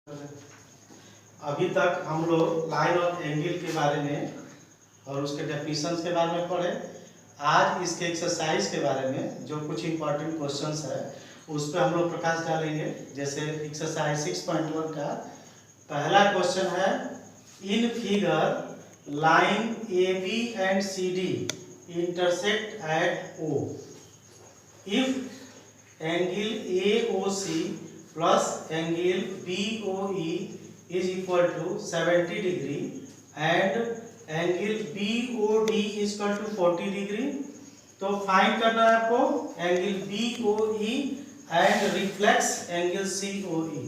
अभी तक हम लोग लाइन और एंगल के बारे में और उसके डेफिनेशंस के बारे में पढ़े। आज इसके एक्सरसाइज के बारे में जो कुछ इंपॉर्टेंट क्वेश्चंस है उस पर हम लोग प्रकाश डालेंगे। जैसे एक्सरसाइज 6.1 का पहला क्वेश्चन है, in figure line A B and C D intersect at O if angle A O C plus angle B O E is equal to 70 degree and angle BOD is equal to 40 degree। तो find करना है आपको angle BOE and reflex angle COE।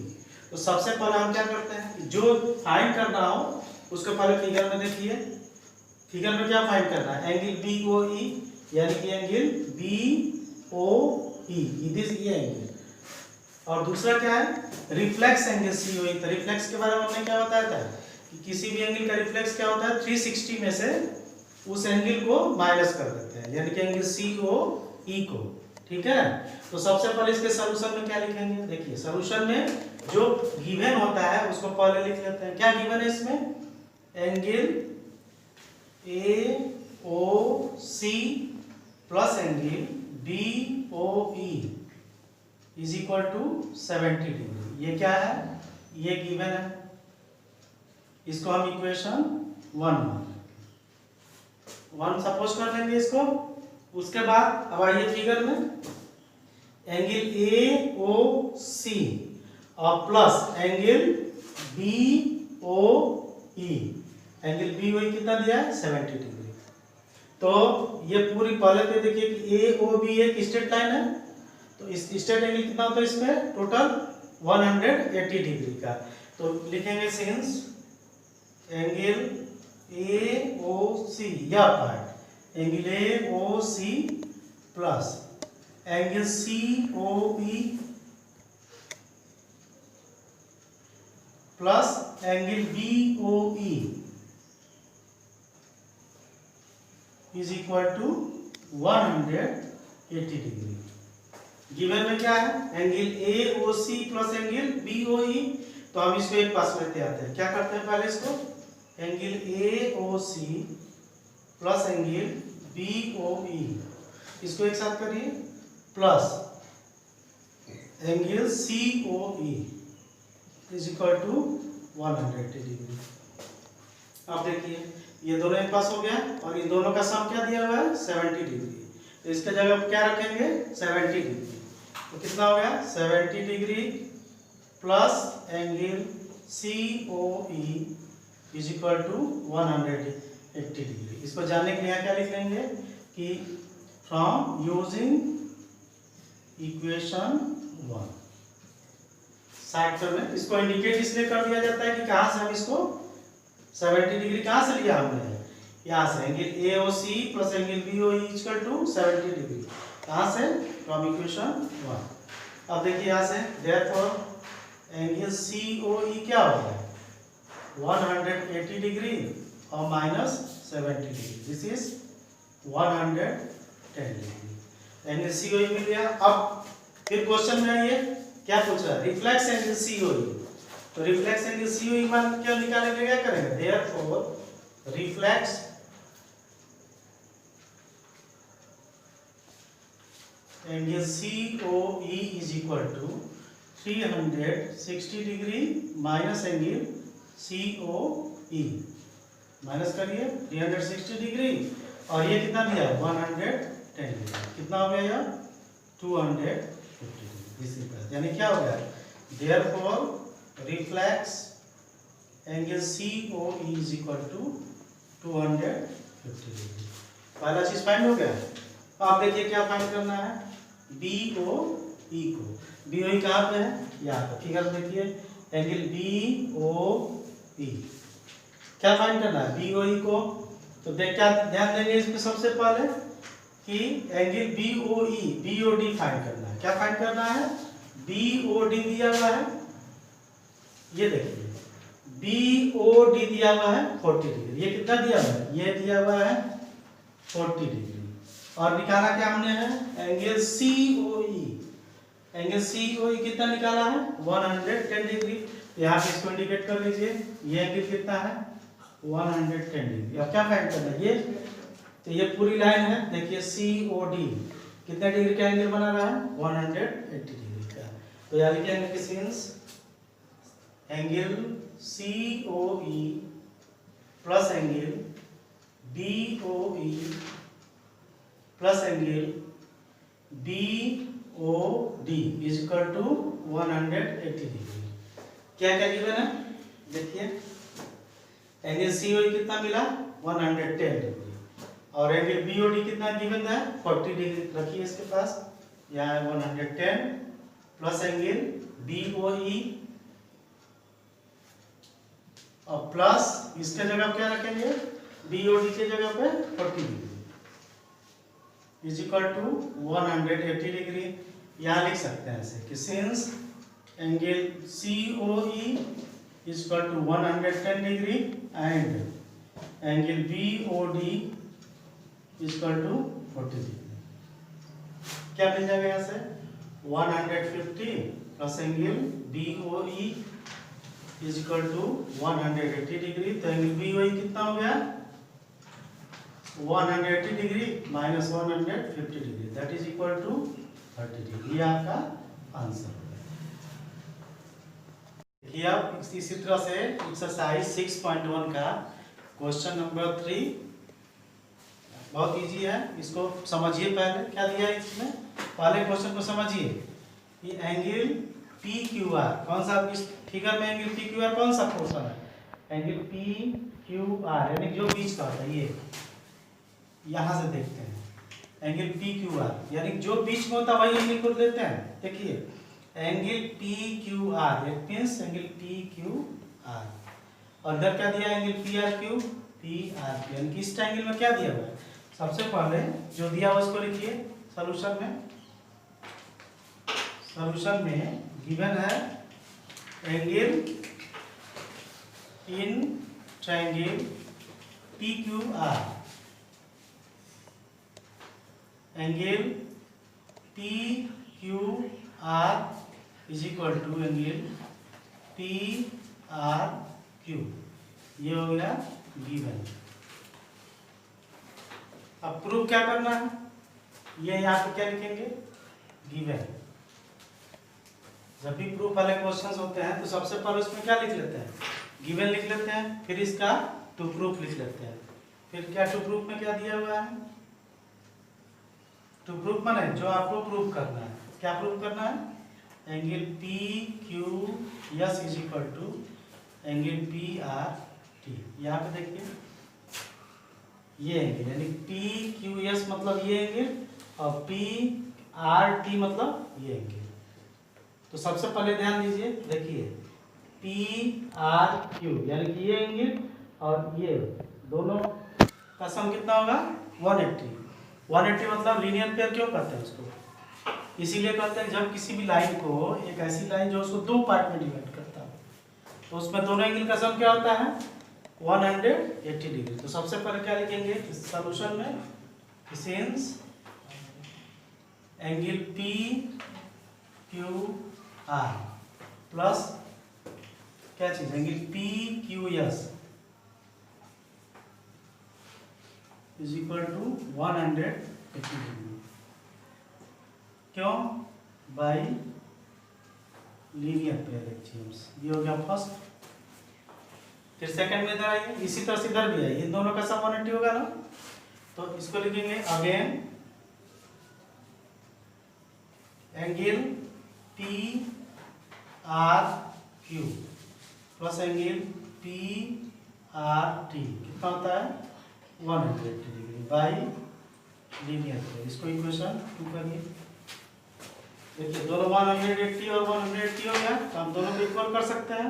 तो सबसे पहले हम क्या करते हैं, जो फाइंड करना हो उसको पहले फिगर में देखिए। फिगर में क्या फाइंड करना है, एंगल BOE यानी कि एंगल BOE ये एंगल, और दूसरा क्या है रिफ्लेक्स एंगल COE। तो रिफ्लेक्स के बारे में हमने क्या बताया था कि किसी भी एंगल का रिफ्लेक्स क्या होता है 360 में से उस एंगल को माइनस कर देते हैं यानी कि एंगल COE को। ठीक है, तो सबसे पहले इसके सॉल्यूशन में क्या लिखेंगे, देखिए सॉल्यूशन में जो गिवन होता है उसको पहले लिख लेते हैं। क्या गिवन है इसमें, angle AOC plus angle BOE is equal to 70 degree. ये क्या है, ये गिवन है, इसको हम इक्वेशन 1 सपोज कर लेंगे इसको। उसके बाद अब आइए फिगर में, एंगल AOC और plus angle BOE। Angle BOE कितना दिया है 70 डिग्री। तो ये पूरी पहले पे देखिए कि AOB एक स्ट्रेट लाइन है, तो इस स्ट्रेट एंगल कितना होता है इसमें टोटल 180 डिग्री का। तो लिखेंगे सिंस एंगल AOC या part angle AOC plus angle COE plus angle BOE is equal to 180 degree. Given में क्या है, angle AOC plus angle BOE। तो हम इसको एक पास लेते आते हैं। क्या करते हैं पहले इसको, angle AOC plus angle BOE इसको एक साथ करिए plus angle COE is equal to 180 degree. अब देखिए ये दोनों एक पास हो गया और इन दोनों का सम क्या दिया हुआ है 70 डिग्री। तो इसके जगह क्या रखेंगे 70 डिग्री। तो कितना हो गया 70 degree plus angle COE is equal to 180 degree. इसको जानने के लिए क्या लिख लेंगे कि फ्रॉम यूजिंग इक्वेशन 1 साइड में इसको इंडिकेट इसलिए कर दिया जाता है कि कहाँ से हम इसको 70 डिग्री कहाँ से लिया हमने, यहाँ से angle AOC plus angle BOE is equal to 70 degree. कहाँ से, फ्रॉम इक्वेशन 1। अब देखिए यहाँ से देयरफॉर एंगल COE क्या हो गया 180 डिग्री और minus 70 degree, this is 110 degree. Angle COE मिल गया। अब फिर क्वेश्चन में आइए क्या पूछ रहा है, रिफ्लेक्स एंगल COE। तो रिफ्लेक्स एंगल COE मान क्या निकालेंगे, क्या करेंगे, therefore reflex angle COE is equal to 360 degree minus angle COE। Minus करिए 360 डिग्री और ये कितना दिया 110 डिग्री। कितना हो गया यह 250 डिग्री। यानी क्या हो गया, therefore reflex angle COE is equal to 250 degree. पहला चीज फाइंड हो गया। अब देखिए क्या फाइंड करना है, BOE को। BOE कहाँ पे है, यहाँ पे फिगर देखिए एंगल BOE। क्या फाइंड करना है BOE को, तो देख क्या ध्यान देंगे इस पे सबसे पहले कि एंगल BOD फाइंड करना है। क्या फाइंड करना है, BOD दिया हुआ है, ये देखिए BOD दिया हुआ है 40 डिग्री। ये कितना दिया हुआ है, ये दिया हुआ है 40 डिग्री। और निकाला क्या हमने है एंगल COE। एंगल COE कितना निकाला है 110 डिग्री। यहाँ पे इसको इंडिकेट कर लीजिए। ये एंगल कितना है 110 डिग्री। अब क्या फाइंड करना है ये, तो ये पूरी लाइन है देखिए COD कितने डिग्री का एंगल बना रहा है 180 डिग्री का। तो यहाँ लिखेंगे कि since angle COE plus angle BOE plus angle BOD is equal to 180 degree. क्या क्या गिवन है देखिए, एंगल COE कितना मिला 110 डिग्री और एंगल BOD कितना गिवन है 40 डिग्री। रखिए इसके पास, यहाँ है 110 प्लस एंगल BOE और प्लस इसके जगह क्या रखेंगे BOD के जगह पे 40 degree is equal to 180 degree. यहाँ लिख सकते हैं ऐसे कि since angle COE is equal to 110 degree and angle BOD is equal to 40 degree. क्या मिल जाएगा यहाँ से 150 plus angle BOE is equal to 180 degree. तो एंगल BOE कितना हो गया 180 degree minus 150 degree that is equal to 30 degree. ये आपका आंसर हो गया। देखिए आप इसी तरह से एक्सरसाइज 6.1 का क्वेश्चन नंबर 3 बहुत इजी है, इसको समझिए। पहले क्या दिया है इसमें, पहले क्वेश्चन को समझिए। ये एंगल PQR कौन सा, इस फिगर में एंगल PQR कौन सा पोर्शन है एंगल PQR यानी जो बीच का होता है ये, यहां से देखते हैं एंगल PQR यानी जो बीच में होता है वही एंगल को लेते हैं। देखिए angle PQR it means angle PQR और इधर क्या दिया एंगल PRQ यानी कि इस ट्रायंगल में क्या दिया हुआ है। सबसे पहले जो दिया हुआ उसको लिखिए सॉल्यूशन में गिवन है angle in triangle PQR angle PQR is equal to angle PRQ। ये हो गया गिवन। अब प्रूफ क्या करना है, ये यहाँ पे क्या लिखेंगे गिवन। जब भी प्रूफ वाले क्वेश्चंस होते हैं तो सबसे पहले उसमें क्या लिख लेते हैं गिवन लिख लेते हैं, फिर इसका टू प्रूफ लिख लेते हैं। फिर क्या टू प्रूफ में क्या दिया हुआ है, टू प्रूफ माने जो आपको प्रूफ करना है। क्या प्रूफ करना है angle PQS is equal to angle PRT। यहाँ पे देखिए ये एंगल यानी PQS मतलब ये एंगल और PRT मतलब ये एंगल। तो सबसे पहले ध्यान दीजिए, देखिए PRQ यानी कि ये एंगल और ये दोनों का सम कितना होगा 180। 180 मतलब लीनियर पेयर क्यों कहते हैं उसको, इसीलिए कहते हैं जब किसी भी लाइन को, एक ऐसी लाइन जो उसको दो पार्ट में डिवाइड करता है तो उसमें दोनों एंगल का सम क्या होता है 180 डिग्री। तो सबसे पहले क्या लिखेंगे इस सॉल्यूशन में, सिंस एंगल PQR प्लस क्या चीज angle PQS is equal to 180 degree. क्यों, बाई लीनियर पेयर एक्सियम्स। ये हो गया फर्स्ट। फिर सेकंड में इधर आइए, इसी तरह से इधर भी आइए, इन दोनों का सम 180 होगा ना, तो इसको लिखेंगे again angle PRQ plus angle PRT कितना होता है 180 डिग्री बाई लीनियर पेयर। इसको इक्वेशन 2 करिए। देखिए दोनों 180 और 180 हो गया, तो हम दोनों को इक्वल कर सकते हैं।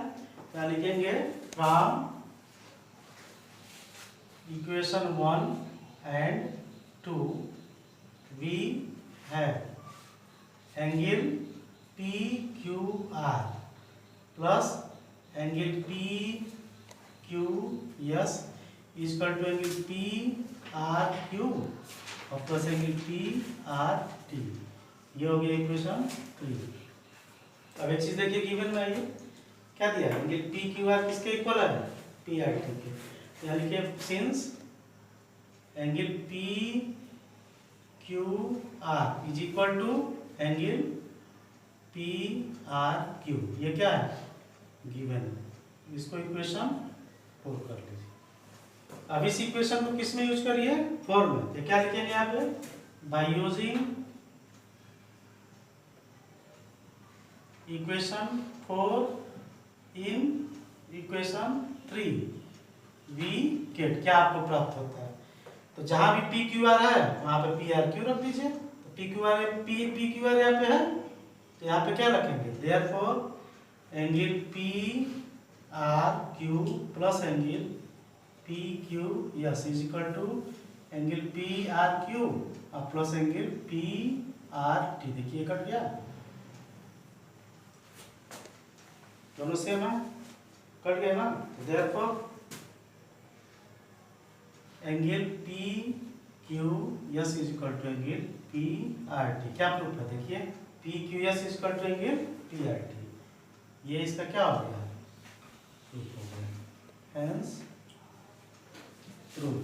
क्या लिखेंगे, from equation 1 and 2 we have angle PQR plus angle PQS is equal to angle PRQ और प्लस एंगल PRT। ये हो गया इक्वेशन 3। अब एक चीज देखिए गिवन में आइए क्या दिया एंगल पी क्यू आर किसके इक्वल है, पी आर टी के। यहाँ लिखिए since angle P Q R is equal to angle P R Q, ये क्या है गिवन, इसको इक्वेशन 4 कर लीजिए। अब इस इक्वेशन को किस में यूज करिए, 4 में। तो क्या लिखेंगे यहाँ पे, by using equation 4 in equation 3 we get, क्या आपको प्राप्त होता है। तो जहां भी पी क्यू आर है वहां पे पी आर क्यू रख दीजिए। तो P Q R P Q R यहाँ पे है, तो यहाँ पे क्या रखेंगे, therefore angle P R Q plus angle P Q S is equal to angle P R Q और plus angle P R T. देखिए कट गया, दोनों सेम है, कट गया ना। Therefore angle P Q S is equal to angle P R T. क्या proof है, देखिए P Q S is equal to angle P R T, ये इसका क्या हो गया, प्रूफ हो गया, हेंस प्रूफ।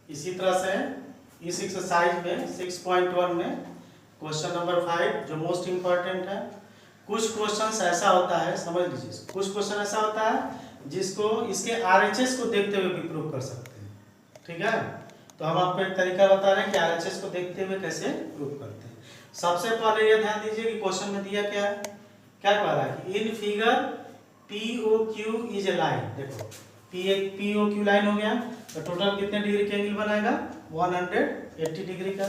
इसी तरह से इस एक्सरसाइज में 6.1 में क्वेश्चन नंबर 5 जो मोस्ट इंपॉर्टेंट है, कुछ क्वेश्चंस ऐसा होता है, समझ लीजिए, कुछ क्वेश्चन ऐसा होता है जिसको इसके आरएचएस को देखते हुए भी प्रूव कर सकते हैं, ठीक है। तो हम आपको एक तरीका बता रहे हैं कि आरएचएस को देखते हुए कैसे प्रूव करते हैं। सबसे पहले ये ध्यान दीजिए कि क्वेश्चन में दिया क्या है, क्या कह रहा है कि in figure POQ is a line. देखो POQ लाइन हो गया, तो टोटल कितने डिग्री के एंगल बनाएगा, 180 डिग्री का।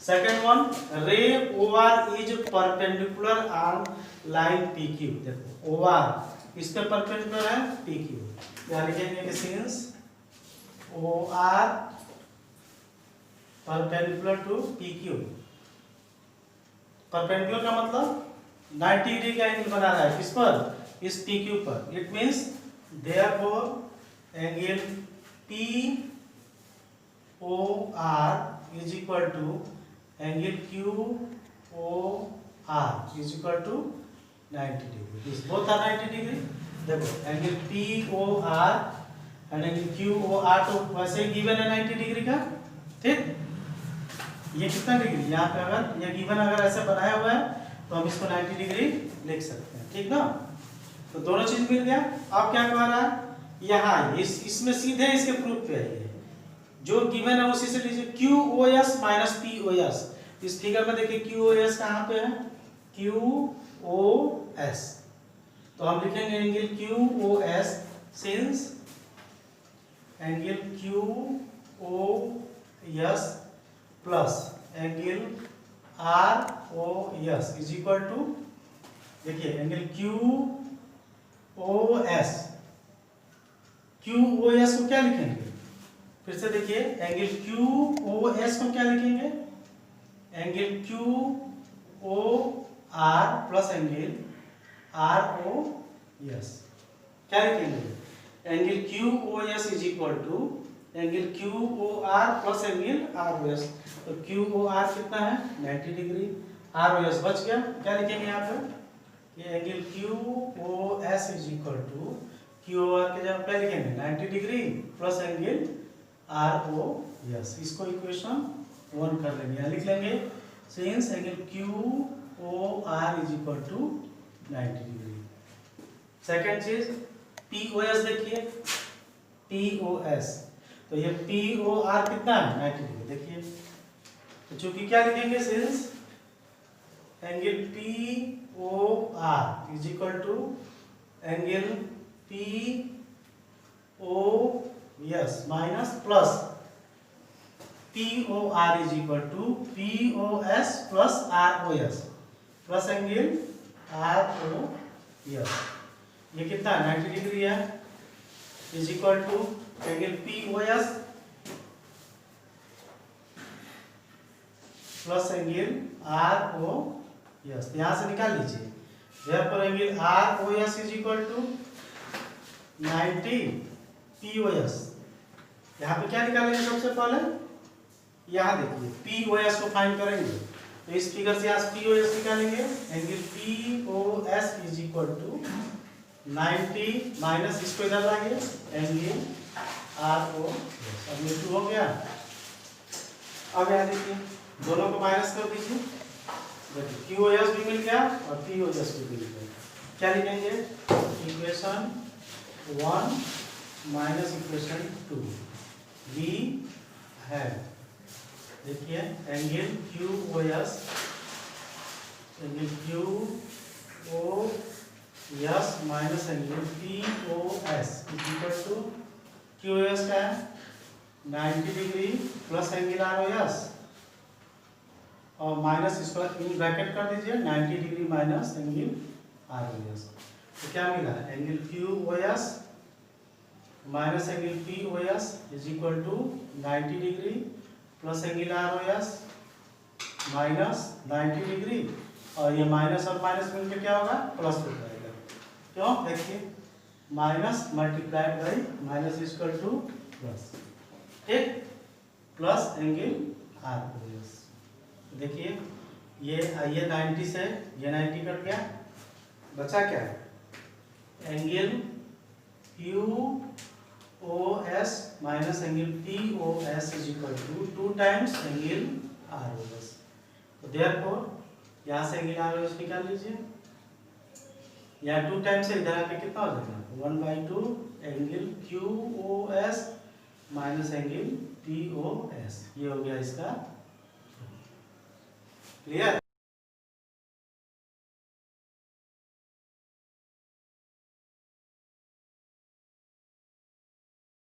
सेकेंड वन, रे OR is perpendicular on line PQ। देखो OR इस पे परपेंडिकुलर है PQ, यहाँ लिखेंगे कि सिंस OR perpendicular to PQ। Perpendicular का मतलब 90 डिग्री का एंगल बना रहा है, किस पर, इस PQ पर। It means therefore angle POR is equal to angle QOR is equal to 90 degree. This both are 90 degree. देखो angle POR and angle QOR तो वैसे ही गिवन है 90 डिग्री का, ठीक। ये कितना डिग्री, यहाँ पे अगर ये गिवन अगर ऐसे बनाया हुआ है तो हम इसको 90 डिग्री लिख सकते हैं, ठीक ना। तो दोनों चीज मिल गया। अब क्या कह रहा है, यहाँ इसमें सीधे इसके प्रूफ पे है, जो गिवन है उसी से लीजिए, QOS माइनस POS। इस फिगर में देखिए QOS कहाँ पे है, QOS, तो हम लिखेंगे angle QOS since angle QOS plus angle ROS is equal to, देखिए एंगल QOS को क्या लिखेंगे, फिर से देखिए एंगल QOS को क्या लिखेंगे, angle QOR plus angle ROS, क्या लिखेंगे, angle QOS is equal to angle QOR plus angle ROS। तो QOR कितना है 90 डिग्री, ROS बच गया, क्या लिखेंगे यहाँ पे, ये angle QOS is equal to QOR के जगह क्या लिखेंगे 90 डिग्री प्लस एंगल ROS। इसको इक्वेशन 1 कर लेंगे, यहाँ लिख लेंगे since angle QOR is equal to 90 degree. Second चीज POS देखिए, POS, तो ये POR कितना है 90 डिग्री। देखिए तो चूंकि क्या लिखेंगे since angle POR is equal to angle POS minus plus POR is equal to POS plus ROS plus angle ROS। ये कितना है 90 डिग्री है, is equal to angle POS plus angle ROS, यहाँ से निकाल लीजिए, therefore angle ROS is equal to 90 POS। यहाँ पे क्या निकालेंगे सबसे पहले, यहाँ देखिए POS को फाइंड करेंगे, तो इस फिगर से आज पी ओ एस निकालेंगे। Angle P O S is equal to 90 minus इसको इधर लाइए, एंगल आर ओ एस। अब ये 2 हो गया। अब यहाँ देखिए दोनों को माइनस कर दीजिए, देखिए क्यू ओ एस भी मिल गया और पी ओ एस भी मिल गया। क्या लिखेंगे? इक्वेशन 1 माइनस इक्वेशन 2 वी है। देखिए angle Q O S, angle Q O S minus angle P O S is equal to Q S का है 90 degree plus angle R O S और माइनस इसको इन ब्रैकेट कर दीजिए 90 degree minus angle R O S. तो क्या मिला? Angle Q O S minus angle P O S is equal to 90 degree plus angle R O S minus 90 degree, और ये minus और माइनस मिलकर क्या होगा? प्लस हो जाएगा। क्यों? देखिए minus multiplied by minus equal to plus, ठीक, plus angle R O S. देखिए ये 90 से ये 90 कट गया, बचा क्या? Angle Q O S minus angle P O S is equal to 2 times angle R O S. तो देयरफॉर यहाँ से एंगल आर ओ एस निकाल लीजिए, यहाँ 2 टाइम्स से इधर आके कितना हो जाएगा? 1/2 angle Q O S minus angle P O S. ये हो गया इसका क्लियर।